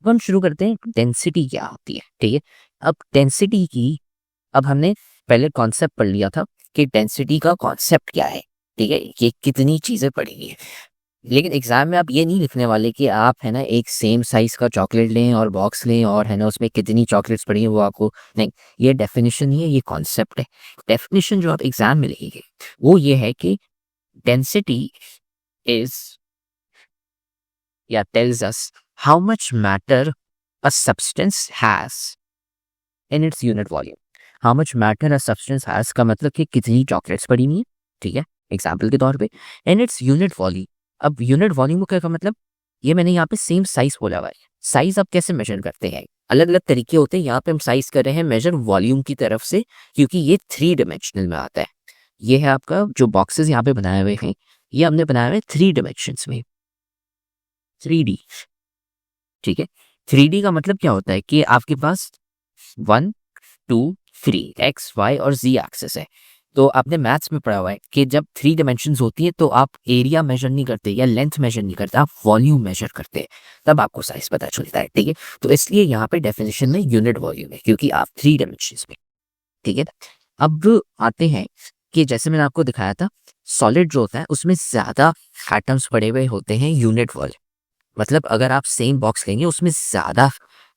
अब हम शुरू करते हैं डेंसिटी क्या होती है। ठीक है, अब डेंसिटी की अब हमने पहले कॉन्सेप्ट पढ़ लिया था कि डेंसिटी का कॉन्सेप्ट क्या है। ठीक है, ये कितनी चीजें पढ़ी है, लेकिन एग्जाम में आप ये नहीं लिखने वाले कि आप है ना एक सेम साइज का चॉकलेट लें और बॉक्स लें और है ना उसमें कितनी चॉकलेट्स पड़ी है वो आपको नहीं। ये डेफिनेशन नहीं है, ये कॉन्सेप्ट है। डेफिनेशन जो आप एग्जाम में लिखेंगे वो ये है कि डेंसिटी इज या tells us how much matter a substance has in its unit volume. How much matter a substance has का मतलब कि कितनी चॉकलेट्स पड़ी हुई है। ठीक है, एग्जाम्पल के तौर पे in its unit volume। अब यूनिट वॉल्यूम का मतलब ये मैंने यहाँ पे सेम साइज बोला हुआ है। साइज आप कैसे मेजर करते हैं, अलग अलग तरीके होते हैं। यहाँ पे हम साइज कर रहे हैं मेजर वॉल्यूम की तरफ से, क्योंकि ये 3 डायमेंशनल में आता है। ये है आपका जो बॉक्सेस यहाँ पे बनाए हुए हैं, ये हमने बनाए हुए 3 डायमेंशंस में, 3D। ठीक है, 3D का मतलब क्या होता है कि आपके पास 1 2 3 एक्स वाई और जी एक्सिस है। तो आपने मैथ्स में पढ़ा हुआ है कि जब 3 डायमेंशंस होती है तो आप एरिया मेजर नहीं करते या लेंथ मेजर नहीं करते, आप वॉल्यूम मेजर करते हैं, तब आपको साइज पता चलता है। ठीक है, तो इसलिए यहाँ पे डेफिनेशन में यूनिट वॉल्यूम है, क्योंकि आप 3 डायमेंशंस में। ठीक है, अब आते हैं कि जैसे मैंने आपको दिखाया था, सॉलिड जो होता है उसमें ज्यादा एटम्स पड़े हुए होते हैं यूनिट वॉल्यूम। मतलब अगर आप सेम बॉक्स लेंगे उसमें ज्यादा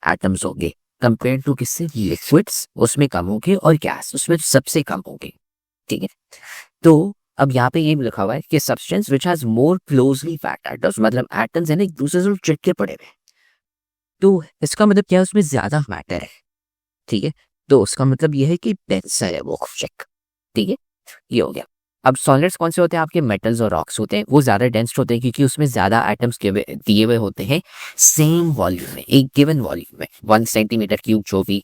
एटम्स होंगे कंपेयर टू किससे, लिक्विड्स उसमें कम होंगे और गैस उसमें सबसे कम होंगे। ठीक है, तो अब यहाँ पे ये भी लिखा हुआ है कि substance which has more closely packed atoms, मतलब एटम्स है ना एक दूसरे से चिपके के पड़े हुए, तो इसका मतलब क्या है, उसमें ज्यादा मैटर है। ठीक है, तो उसका मतलब ये है कि डेंसर है वो चेक। ठीक है, ये हो गया। अब सॉलिड्स कौन से होते हैं, आपके मेटल्स और रॉक्स होते हैं, वो ज्यादा डेंस होते हैं क्योंकि उसमें ज्यादा एटम्स दिए हुए होते हैं सेम वॉल्यूम में, एक गिवन वॉल्यूम में 1 सेंटीमीटर क्यूब जो भी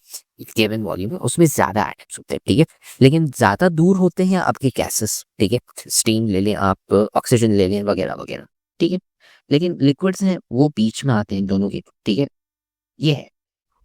गिवन वॉल्यूम है उसमें ज्यादा एटम्स होते हैं। ठीक है, लेकिन ज्यादा दूर होते हैं आपके गैसेस। ठीक है, स्टीम ले लें आप, ऑक्सीजन ले लें वगैरह वगैरह। ठीक है, लेकिन लिक्विड्स हैं वो बीच में आते हैं दोनों के। ठीक है, ये है।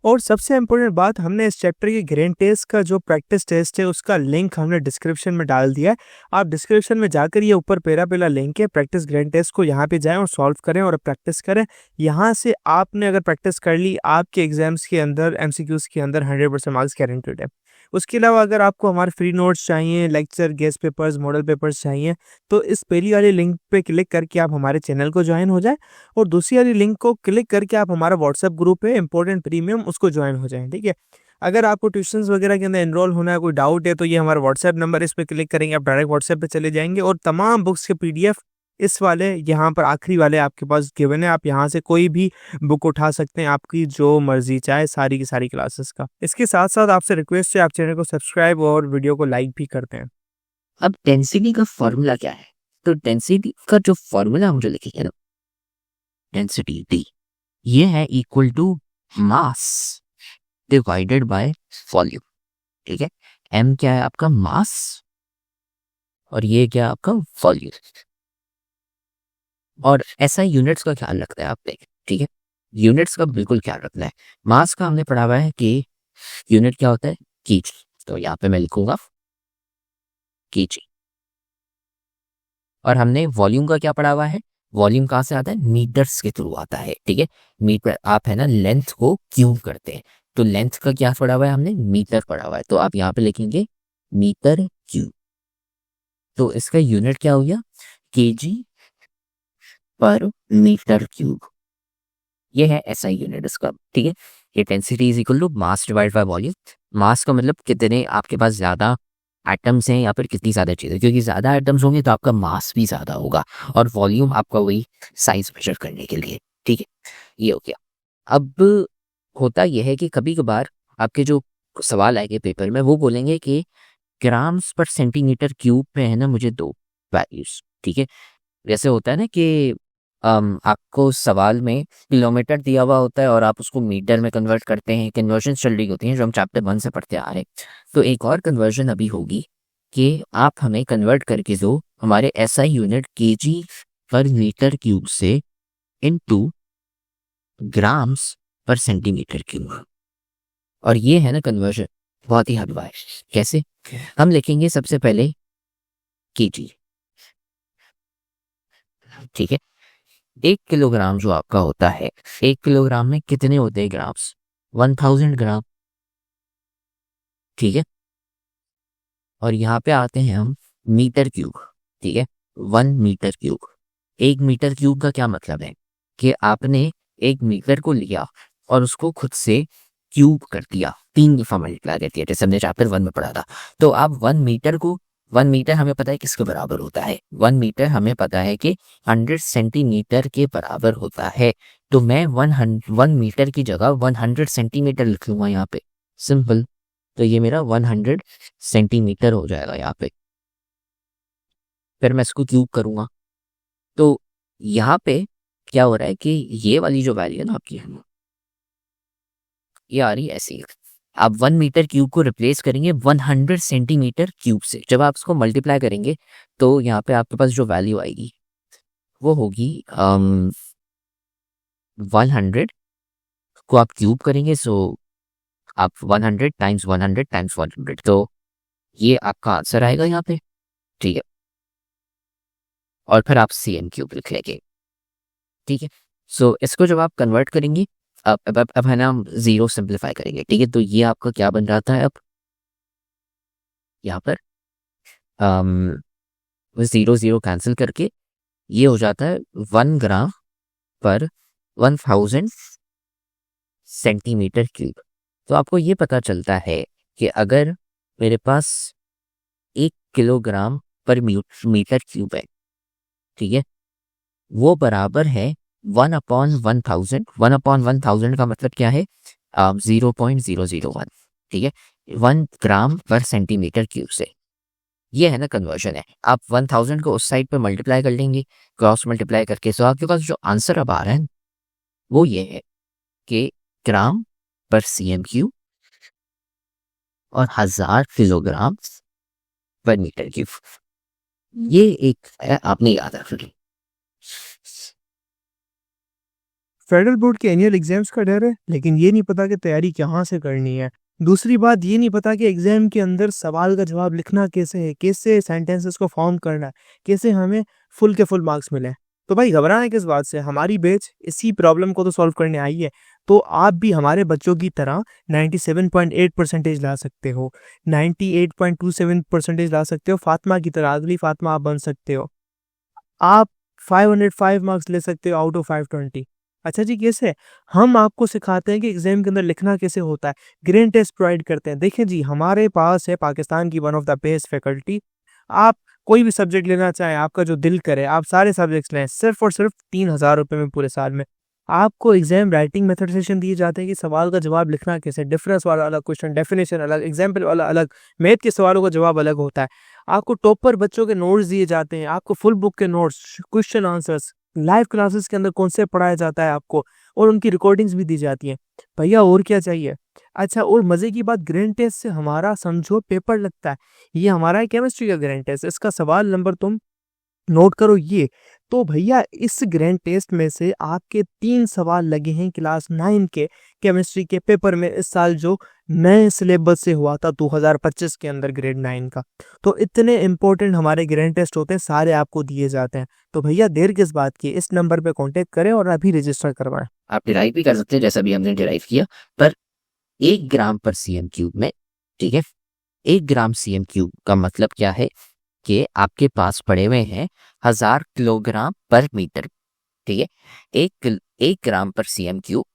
और सबसे इम्पोर्टेंट बात, हमने इस चैप्टर के ग्रेन टेस्ट का जो प्रैक्टिस टेस्ट है उसका लिंक हमने डिस्क्रिप्शन में डाल दिया है। आप डिस्क्रिप्शन में जाकर ये ऊपर पहला लिंक है प्रैक्टिस ग्रेन टेस्ट को, यहाँ पे जाएं और सॉल्व करें और प्रैक्टिस करें। यहाँ से आपने अगर प्रैक्टिस कर ली, आपके एग्जाम्स के अंदर एमसीक्यूज के अंदर 100% मार्क्स गारंटेड है। उसके अलावा अगर आपको हमारे फ्री नोट्स चाहिए, lecture, guest papers, model papers चाहिए, तो इस पहली वाली लिंक पे क्लिक करके आप हमारे चैनल को ज्वाइन हो जाए और दूसरी वाली लिंक को क्लिक करके आप हमारा व्हाट्सएप ग्रुप है इंपॉर्टेंट प्रीमियम, उसको ज्वाइन हो जाएं। ठीक है, अगर आपको ट्यूशंस वगैरह के अंदर एनरोल होना है, कोई डाउट है, तो ये हमारा व्हाट्सएप नंबर है, इस पर क्लिक करेंगे आप डायरेक्ट व्हाट्सएप पे चले जाएंगे और तमाम बुक्स के पीडीएफ इस वाले यहाँ पर आखिरी वाले आपके पास गिवन है। आप यहाँ से कोई भी बुक उठा सकते हैं, आपकी जो मर्जी चाहे, सारी की सारी क्लासेस का। इसके साथ साथ आपसे रिक्वेस्ट है आप चैनल को सब्सक्राइब और वीडियो को लाइक भी करते हैं। अब डेंसिटी का फॉर्मूला क्या है, तो डेंसिटी का जो फॉर्मूला हम जो लिखेंगे ना, डेंसिटी डी, ये है equal to mass divided by volume. ठीक है, एम क्या है आपका, मास, और ये क्या है आपका वॉल्यूम। और ऐसा यूनिट्स का ख्याल रखना है आपने। ठीक है, यूनिट्स का बिल्कुल ख्याल रखना है। मास का हमने पढ़ा हुआ है कि यूनिट क्या होता है, केजी, तो यहाँ पे मैं लिखूंगा केजी। और हमने वॉल्यूम का क्या पढ़ा हुआ है, वॉल्यूम कहाँ से आता है, मीटर्स के थ्रू आता है। ठीक है, मीटर आप है ना लेंथ को क्यूब करते हैं, तो लेंथ का क्या पढ़ा हुआ है हमने, मीटर पढ़ा हुआ है, तो आप यहाँ पे लिखेंगे मीटर क्यूब। तो इसका यूनिट क्या हो गया, केजी पर मीटर क्यूब। ये है एसआई यूनिट इसका। ठीक है, ये density is equal to mass divide by volume. Mass का मतलब कितने आपके पास ज्यादा एटम्स हैं या फिर कितनी ज्यादा चीजें, क्योंकि ज्यादा एटम्स होंगे तो आपका मास भी ज्यादा होगा, और वॉल्यूम आपका वही साइज मेजर करने के लिए। ठीक है, ये हो गया। अब होता यह है कि कभी कभार आपके जो सवाल आएंगे पेपर में वो बोलेंगे कि ग्राम्स पर सेंटीमीटर क्यूब पे है ना मुझे दो वैल्यूज। ठीक है, जैसे होता है ना कि आपको सवाल में किलोमीटर दिया हुआ होता है और आप उसको मीटर में कन्वर्ट करते हैं, कन्वर्जन चल रही होती है जो हम चैप्टर 1 से पढ़ते आ रहे हैं। तो एक और कन्वर्जन अभी होगी कि आप हमें कन्वर्ट करके दो हमारे एसआई यूनिट केजी पर मीटर क्यूब से इनटू ग्राम्स पर सेंटीमीटर क्यूब। और ये है ना कन्वर्जन बहुत ही हलवा है। कैसे, हम लिखेंगे सबसे पहले केजी। ठीक है, 1 किलोग्राम जो आपका होता है, 1 किलोग्राम में कितने होते हैं ग्राम्स? 1000 ग्राम, ठीक है। और यहाँ पे आते हैं हम मीटर क्यूब, ठीक है। 1 मीटर क्यूब, 1 मीटर क्यूब का क्या मतलब है कि आपने 1 मीटर को लिया और उसको खुद से क्यूब कर दिया, 3 दफा मल्टीप्लाई कर दिया, जैसे हमने चैप्टर 1 में पढ़ा था। तो आप 1 मीटर को, 1 मीटर हमें पता है किसके बराबर होता है, 1 मीटर हमें पता है कि 100 सेंटीमीटर के बराबर होता है। तो मैं 1 मीटर की जगह 100 सेंटीमीटर लिख लूंगा यहाँ पे, सिंपल। तो ये मेरा 100 सेंटीमीटर हो जाएगा यहाँ पे। फिर मैं इसको क्यूब करूंगा, तो यहाँ पे क्या हो रहा है कि ये वाली जो वैल्यू है ना आपकी, ये आ रही है ऐसी। आप 1 मीटर क्यूब को रिप्लेस करेंगे 100 सेंटीमीटर क्यूब से। जब आप इसको मल्टीप्लाई करेंगे तो यहाँ पे आपके पास जो वैल्यू आएगी वो होगी 100 को आप क्यूब करेंगे, सो आप 100 टाइम्स 100 टाइम्स 100, तो ये आपका आंसर आएगा यहाँ पे, ठीक है। और फिर आप सी एम क्यूब लिख लेंगे, ठीक है। सो इसको जब आप कन्वर्ट करेंगे, अब है ना, हम जीरो सिंप्लीफाई करेंगे, ठीक है। तो ये आपका क्या बन जाता है अब यहाँ पर, जीरो जीरो कैंसिल करके ये हो जाता है 1 ग्राम पर 1000 सेंटीमीटर क्यूब। तो आपको ये पता चलता है कि अगर मेरे पास 1 किलोग्राम पर मीटर क्यूब है, ठीक है, वो बराबर है 1/1000। 1/1000 का मतलब क्या है, 0.001, ठीक है, 1 ग्राम पर सेंटीमीटर क्यूब से। ये है ना कन्वर्जन है। आप 1000 को उस साइड पे मल्टीप्लाई कर लेंगे, क्रॉस मल्टीप्लाई करके। सो आपके पास जो आंसर अब आ रहा है वो ये है कि ग्राम पर सीएम क्यूब और 1000 किलोग्राम पर मीटर क्यूब। ये एक है, आपने याद रखना। फेडरल बोर्ड के एनुअल एग्जाम्स का डर है, लेकिन ये नहीं पता कि तैयारी कहाँ से करनी है। दूसरी बात ये नहीं पता कि एग्जाम के अंदर सवाल का जवाब लिखना कैसे है, कैसे सेंटेंसेस को फॉर्म करना है, कैसे हमें फुल के फुल मार्क्स मिले। तो भाई घबराना किस बात से, हमारी बैच इसी प्रॉब्लम को तो सॉल्व करने आई है। तो आप भी हमारे बच्चों की तरह 97.8 परसेंटेज ला सकते हो, 98.27 परसेंटेज ला सकते हो। फातिमा की तरह, अगली फातिमा आप बन सकते हो। आप 505 मार्क्स ले सकते हो आउट ऑफ 520। अच्छा जी, कैसे? हम आपको सिखाते हैं कि एग्जाम के अंदर लिखना कैसे होता है, ग्रेड टेस्ट प्रोवाइड करते हैं। देखिए जी, हमारे पास है पाकिस्तान की one of the best faculty. आप कोई भी सब्जेक्ट लेना चाहें, आपका जो दिल करे, आप सारे सब्जेक्ट्स लें, सिर्फ और सिर्फ 3000 रुपये में पूरे साल में। आपको एग्जाम राइटिंग मेथड सेशन दिए जाते हैं कि सवाल का जवाब लिखना कैसे, डिफरेंस वाला अलग क्वेश्चन, डेफिनेशन अलग, एग्जाम्पल वाला अलग, मैथ के सवालों का जवाब अलग होता है। आपको टॉपर बच्चों के नोट्स दिए जाते हैं, आपको फुल बुक के notes, question answers, live classes के अंदर कॉन्सेप्ट पढ़ाया जाता है आपको, और उनकी रिकॉर्डिंग्स भी दी जाती हैं। भैया और क्या चाहिए? अच्छा, और मज़े की बात, ग्रैंड टेस्ट से हमारा समझो पेपर लगता है। ये हमारा है केमिस्ट्री का ग्रैंड टेस्ट, इसका सवाल नंबर तुम नोट करो ये। तो भैया इस ग्रैंड टेस्ट में से आपके 3 सवाल लगे हैं क्लास 9 के केमिस्ट्री के पेपर में, इस साल जो नए सिलेबस से हुआ था 2025 के अंदर ग्रेड 9 का। तो इतने इंपॉर्टेंट हमारे ग्रैंड टेस्ट होते हैं, सारे आपको दिए जाते हैं। तो भैया देर किस बात की, इस नंबर पे कांटेक्ट करें और अभी रजिस्टर करवाएं। आप डिराइव भी कर सकते हैं जैसा भी हमने डिराइव किया, पर 1 ग्राम पर सीएम क्यूब में, ठीक है। 1 ग्राम सीएम क्यूब का मतलब क्या है कि आपके पास पड़े हुए हैं 1000 किलोग्राम पर मीटर, ठीक है। 1 ग्राम पर सीएम क्यूब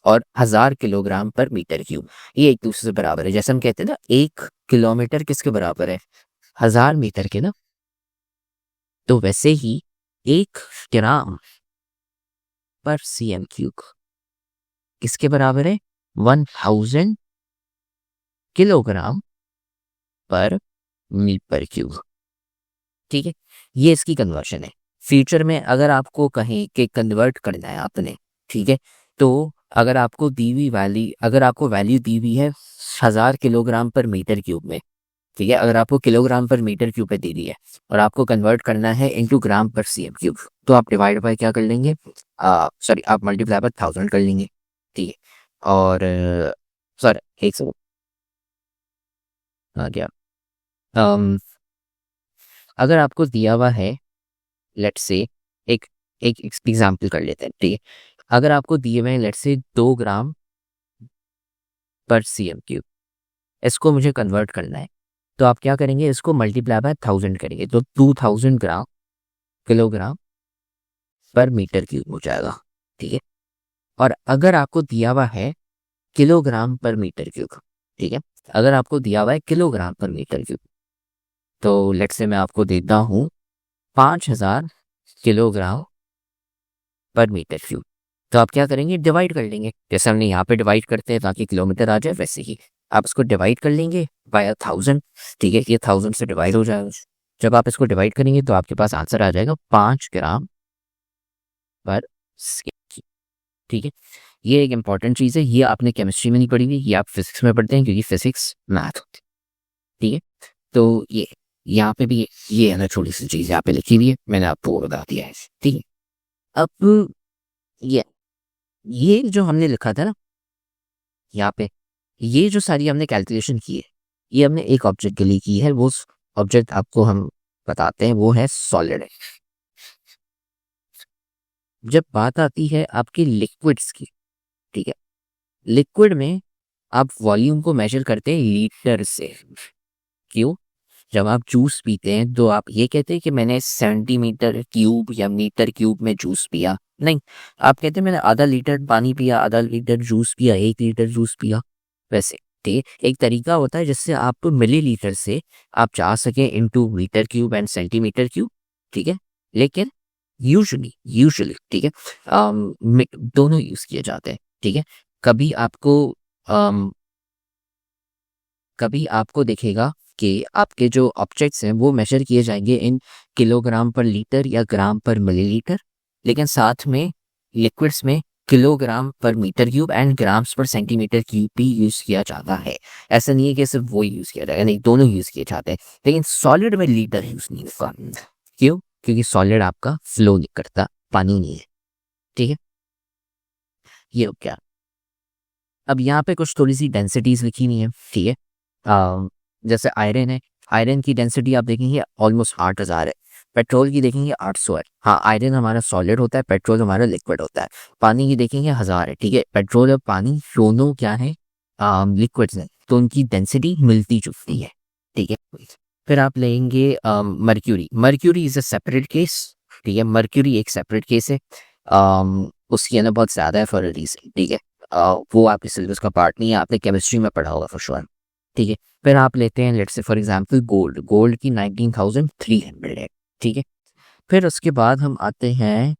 और 1000 किलोग्राम पर मीटर क्यूब, ये एक दूसरे से बराबर है। जैसे हम कहते हैं ना, 1 किलोमीटर किसके बराबर है, 1000 मीटर के ना। तो वैसे ही 1 ग्राम पर सीएम क्यूब किसके बराबर है, 1000 किलोग्राम पर मीटर क्यूब, ठीक है। ये इसकी कन्वर्शन है। फ्यूचर में अगर आपको कहीं के कन्वर्ट करना है आपने, ठीक है, तो अगर आपको दी हुई वैल्यू, अगर आपको वैल्यू दी हुई है 1000 किलोग्राम पर मीटर क्यूब में, ठीक है, अगर आपको किलोग्राम पर मीटर क्यूब पे दी हुई है और आपको कन्वर्ट करना है इनटू ग्राम पर सीएम क्यूब, तो आप डिवाइड बाय क्या कर लेंगे, सॉरी, आप मल्टीप्लाई बाय 1000 कर लेंगे, ठीक है। और सॉरी, एक सेकंड आ गया। अगर आपको दिया हुआ है, लेट्स से, एक एक एग्जाम्पल कर लेते हैं, ठीक है। अगर आपको दिए हुए हैं लेट्स से 2 ग्राम पर cm3, इसको मुझे कन्वर्ट करना है, तो आप क्या करेंगे, इसको मल्टीप्लाई बाय 1000 करेंगे तो 2000 ग्राम किलोग्राम पर मीटर क्यूब हो जाएगा, ठीक है। और अगर आपको दिया हुआ है किलोग्राम पर मीटर क्यूब, ठीक है, अगर आपको दिया हुआ है किलोग्राम पर मीटर क्यूब, तो लेट्स से मैं आपको देता हूँ 5000 किलोग्राम पर मीटर क्यूब, तो आप क्या करेंगे, डिवाइड कर लेंगे, जैसे हमने यहाँ पे डिवाइड करते हैं ताकि किलोमीटर आ जाए, वैसे ही आप इसको डिवाइड कर लेंगे बाय 1000, ठीक है। ये 1000 से डिवाइड हो जाएगा। जब आप इसको डिवाइड करेंगे तो आपके पास आंसर आ जाएगा 5 ग्राम पर cm, ठीक है। ये एक इंपॉर्टेंट चीज़ है, ये आपने केमिस्ट्री में नहीं पढ़ी हुई, ये आप फिजिक्स में पढ़ते हैं क्योंकि फिजिक्स मैथ होती है, ठीक है। तो ये यहाँ पे भी ये है ना, छोटी सी चीज़ यहाँ पे लिखी हुई है, मैंने आपको बता दिया है, ठीक है। अब ये जो हमने लिखा था ना यहाँ पे, ये जो सारी हमने कैलकुलेशन की है, ये हमने एक ऑब्जेक्ट के लिए की है, वो ऑब्जेक्ट आपको हम बताते हैं, वो है सॉलिड है। जब बात आती है आपके लिक्विड्स की, ठीक है, लिक्विड में आप वॉल्यूम को मेजर करते हैं लीटर से। क्यों? जब आप जूस पीते हैं तो आप ये कहते हैं कि मैंने सेंटीमीटर क्यूब या मीटर क्यूब में जूस पिया, नहीं, आप कहते हैं मैंने आधा लीटर पानी पिया, आधा लीटर जूस पिया, 1 लीटर जूस पिया। वैसे ठीक है, एक तरीका होता है जिससे आप मिलीलीटर से आप जा सके into metre cube and centimetre cube, ठीक है। लेकिन यूजुअली ठीक है, दोनों यूज किए जाते हैं, ठीक है। कभी आपको कभी आपको दिखेगा कि आपके जो ऑब्जेक्ट्स हैं वो मेजर किए जाएंगे इन किलोग्राम पर लीटर या ग्राम पर मिलीलीटर, लेकिन साथ में लिक्विड्स में किलोग्राम पर मीटर क्यूब एंड ग्राम्स पर सेंटीमीटर क्यूब भी यूज किया जाता है। ऐसा नहीं है कि सिर्फ वो यूज किया जाएगा, नहीं, दोनों यूज किए जाते हैं, लेकिन सॉलिड में लीटर यूज नहीं होगा। क्यों? क्योंकि सॉलिड आपका फ्लो नहीं करता, पानी नहीं है, ठीक है। ये हो गया। अब यहाँ पे कुछ थोड़ी सी डेंसिटीज लिखी हुई है, ठीक है। जैसे आयरन है, आयरन की डेंसिटी आप देखेंगे ऑलमोस्ट 8000 है, पेट्रोल की देखेंगे 800 है। हाँ, आयरन हमारा सॉलिड होता है, पेट्रोल हमारा लिक्विड होता है। पानी की देखेंगे 1000 है, ठीक है। पेट्रोल और पानी दोनों क्या है, लिक्विड्स हैं, तो उनकी डेंसिटी मिलती जुलती है, ठीक है। फिर आप लेंगे mercury. Mercury is a separate case, ठीक है। मर्क्यूरी एक सेपरेट केस है, उसकी ना बहुत ज़्यादा है फॉर अ रीजन, ठीक है। वो आपके सिलेबस का पार्ट नहीं है, आपने केमिस्ट्री में पढ़ा होगा फॉर श्योर, ठीक है। फिर आप लेते हैं let's say for example gold. Gold की 19,300 है, ठीक है। फिर उसके बाद हम आते हैं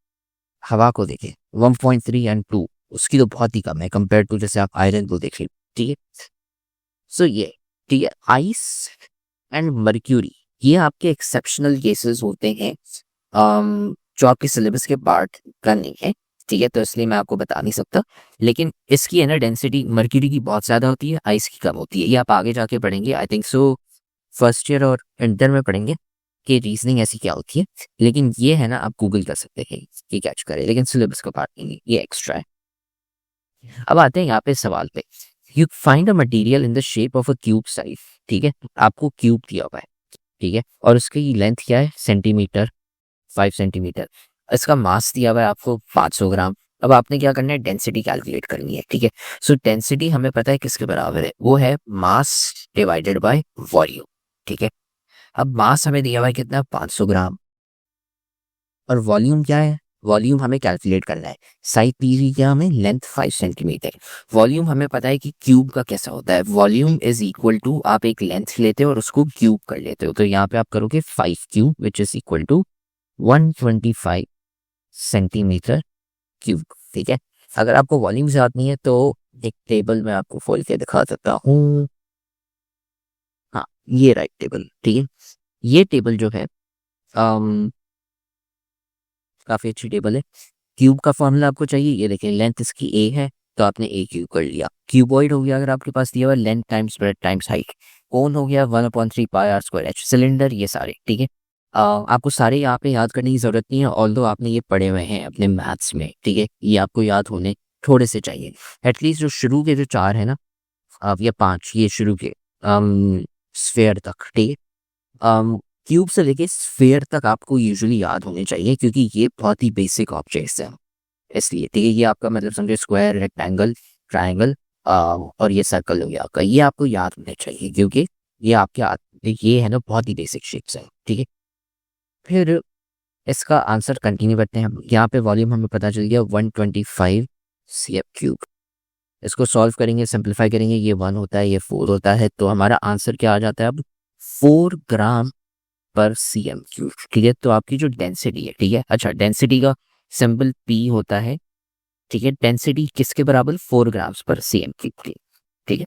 हवा को देखें, 1.3 एंड 2, उसकी तो बहुत ही कम है कंपेयर टू जैसे आप आयरन को देखें, ठीक है। सो ये ठीक है, आइस एंड मर्क्यूरी ये आपके एक्सेप्शनल केसेस होते हैं, जो आपके सिलेबस के पार्ट का नहीं है, ठीक है, तो इसलिए मैं आपको बता नहीं सकता। लेकिन इसकी है ना डेंसिटी मर्क्यूरी की बहुत ज़्यादा होती है, आइस की कम होती है। ये आप आगे जाके पढ़ेंगे, I think so first year और इंटर में पढ़ेंगे कि रीजनिंग ऐसी क्या होती है। लेकिन ये है ना, आप गूगल कर सकते हैं कि कैच करें, लेकिन सिलेबस का पार्ट नहीं है, ये एक्स्ट्रा है। अब आते हैं यहाँ पे सवाल पे, you find a material in the shape of a cube size, ठीक है। आपको क्यूब दिया हुआ है, ठीक है, और उसकी लेंथ क्या है, सेंटीमीटर, 5 सेंटीमीटर। इसका मास दिया हुआ है आपको 500 ग्राम। अब आपने क्या करना है, डेंसिटी कैलकुलेट करनी है, ठीक है। सो डेंसिटी हमें पता है किसके बराबर है, वो है मास डिवाइडेड बाय वॉल्यूम, ठीक है। अब मास हमें दिया हुआ है कितना, 500 ग्राम, और वॉल्यूम क्या है, वॉल्यूम हमें कैलकुलेट करना है। साइड दी हुई क्या हमें, लेंथ 5 सेंटीमीटर। वॉल्यूम हमें पता है कि क्यूब का कैसा होता है, वॉल्यूम इज इक्वल टू, आप एक लेंथ लेते हो और उसको क्यूब कर लेते हो, तो यहाँ पे आप करोगे 5 cube which is equal to 125 centimetre cube, ठीक है। अगर आपको वॉल्यूम याद नहीं है तो एक टेबल में आपको खोल के दिखा सकता हूँ, हाँ ये राइट टेबल, ठीक है। ये टेबल जो है काफी अच्छी टेबल है। क्यूब का फॉर्मूला आपको चाहिए, ये देखिए लेंथ इसकी ए है तो आपने ए क्यूब कर लिया। क्यूबॉइड हो गया अगर आपके पास दिया हुआ, length times breadth times height. Cone हो गया 1/3 pi R square H. Cylinder, ये सारे, ठीक है। आपको सारे यहाँ पे याद करने की जरूरत नहीं है, ऑल्दो आपने ये पढ़े हुए हैं अपने मैथ्स में, ठीक है। ये आपको याद होने थोड़े से चाहिए, एटलीस्ट जो शुरू के जो 4 है ना, या 5, ये शुरू के स्फेयर तक, ठीक है। क्यूब से लेके स्फेयर तक आपको यूजुअली याद होने चाहिए क्योंकि ये बहुत ही बेसिक ऑब्जेक्ट्स हैं, इसलिए ठीक है। ये आपका मतलब समझे स्क्वायर, रेक्टेंगल, ट्रायंगल और ये सर्कल हो गया आपका, ये आपको याद होने चाहिए क्योंकि ये ये है ना बहुत ही बेसिक शेप्स है, ठीक है। फिर इसका आंसर कंटिन्यू करते हैं हम। यहाँ पे वॉल्यूम हमें पता चल गया 125 cm3। इसको सॉल्व करेंगे, सिंप्लीफाई करेंगे, ये 1 होता है, ये 4 होता है, तो हमारा आंसर क्या आ जाता है अब 4 ग्राम पर cm3, ठीक है। तो आपकी जो डेंसिटी है, ठीक है, अच्छा डेंसिटी का सिंबल P होता है, ठीक है। डेंसिटी किसके बराबर, 4 ग्राम्स पर cm3, ठीक है।